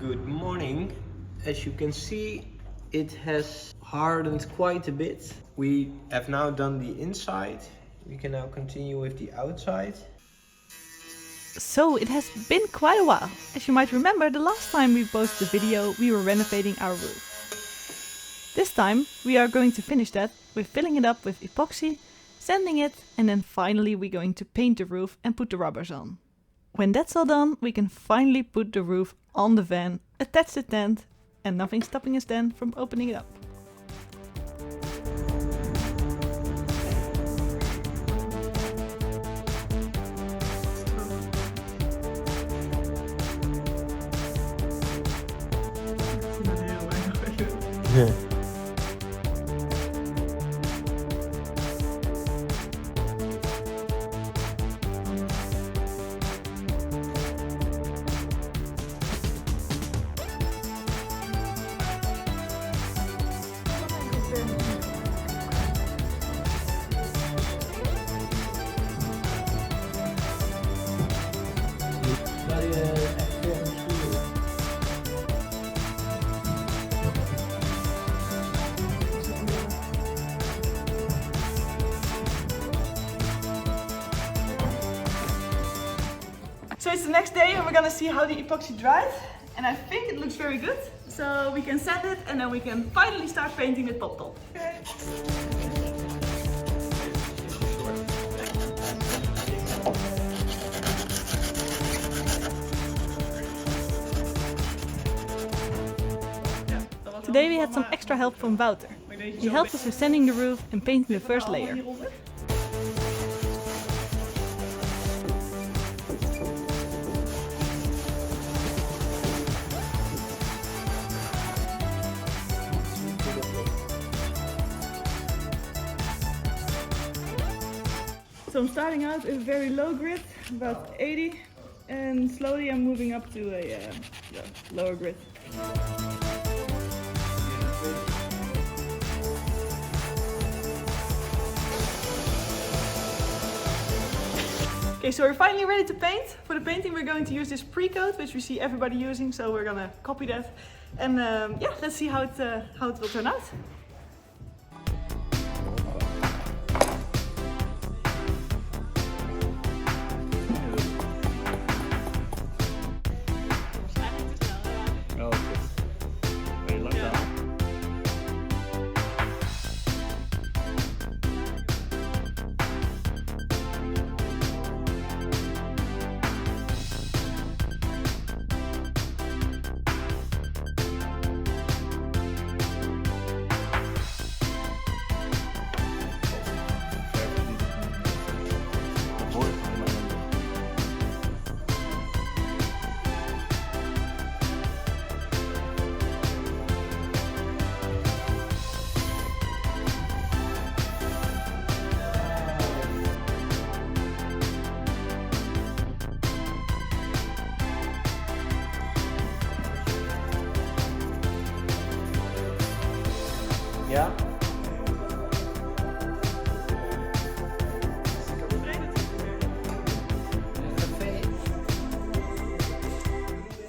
Good morning. As you can see, it has hardened quite a bit. We have now done the inside. We can now continue with the outside. So it has been quite a while. As you might remember, the last time we posted the video, we were renovating our roof. This time we are going to finish that with filling it up with epoxy, sanding it, and then finally we're going to paint the roof and put the rubbers on. When that's all done, we can finally put the roof on the van, attach the tent, and nothing's stopping us then from opening it up. So it's the next day and we're gonna see how the epoxy dried, and I think it looks very good. So we can sand it and then we can finally start painting with poptop. Okay. Today we had some extra help from Wouter. He helped us with sanding the roof and painting the first layer. So I'm starting out with a very low grit, about 80, and slowly I'm moving up to a lower grit. Okay, so we're finally ready to paint. For the painting we're going to use this pre-coat, which we see everybody using, so we're gonna copy that. And yeah, let's see how it will turn out. Yeah.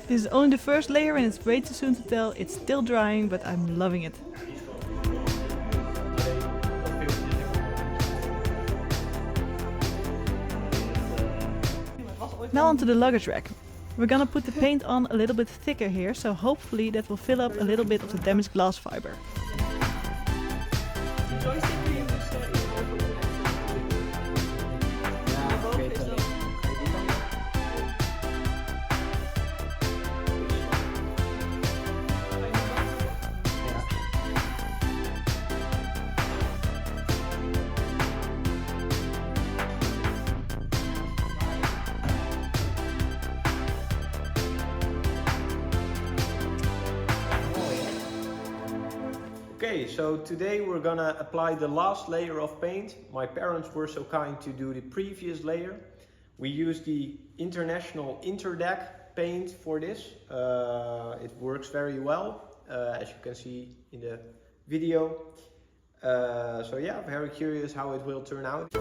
This is only the first layer and it's way too soon to tell. It's still drying, but I'm loving it. Now onto the luggage rack. We're gonna put the paint on a little bit thicker here, so hopefully that will fill up a little bit of the damaged glass fiber. Okay, so today we're gonna apply the last layer of paint. My parents were so kind to do the previous layer. We used the International Interdeck paint for this. It works very well, as you can see in the video. So yeah, very curious how it will turn out.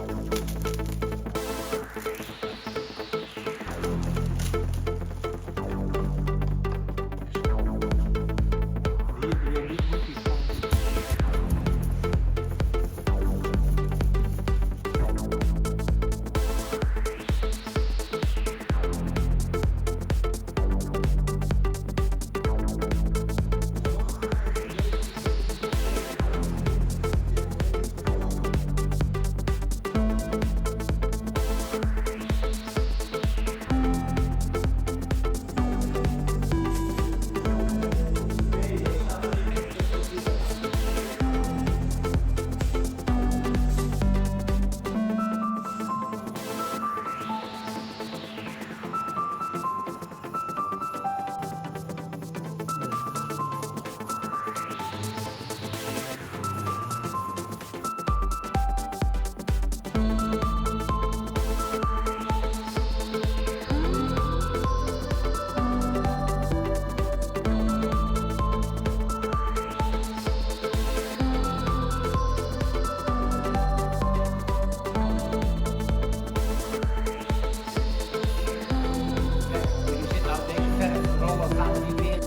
zo, wat gaan we nu weer?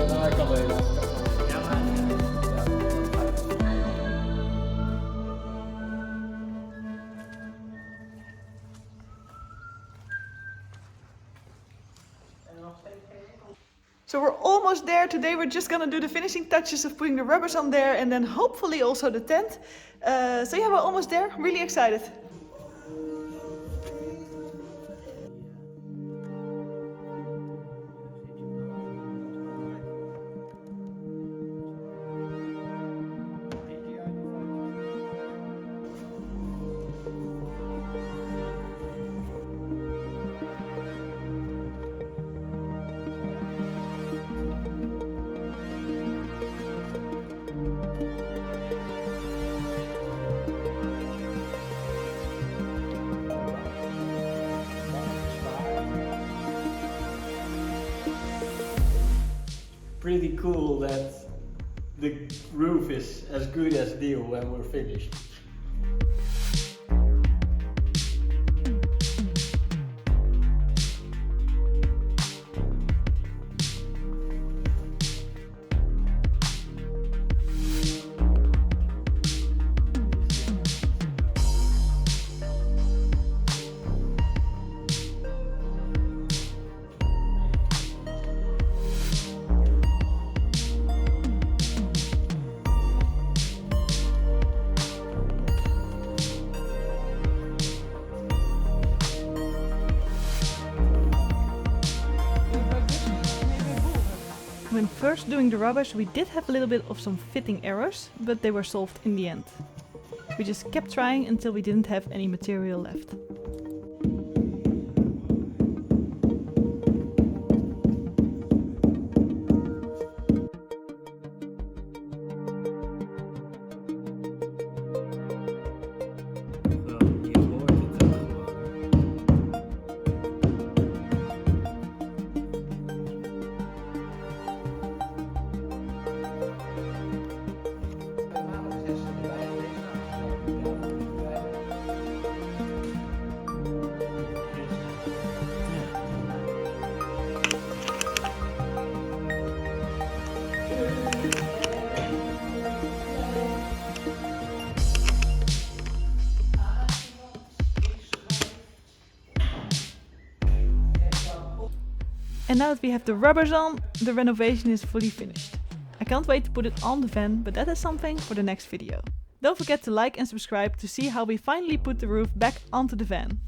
Nou, ik kan wel helaas. Ja, maar... So we're almost there. Today we're just gonna do the finishing touches of putting the rubbers on there and then hopefully also the tent. So yeah, we're almost there. Really excited. Pretty cool that the roof is as good as new when we're finished. When first doing the rubbers, we did have a little bit of some fitting errors, but they were solved in the end. We just kept trying until we didn't have any material left. And now that we have the rubbers on, the renovation is fully finished. I can't wait to put it on the van, but that is something for the next video. Don't forget to like and subscribe to see how we finally put the roof back onto the van.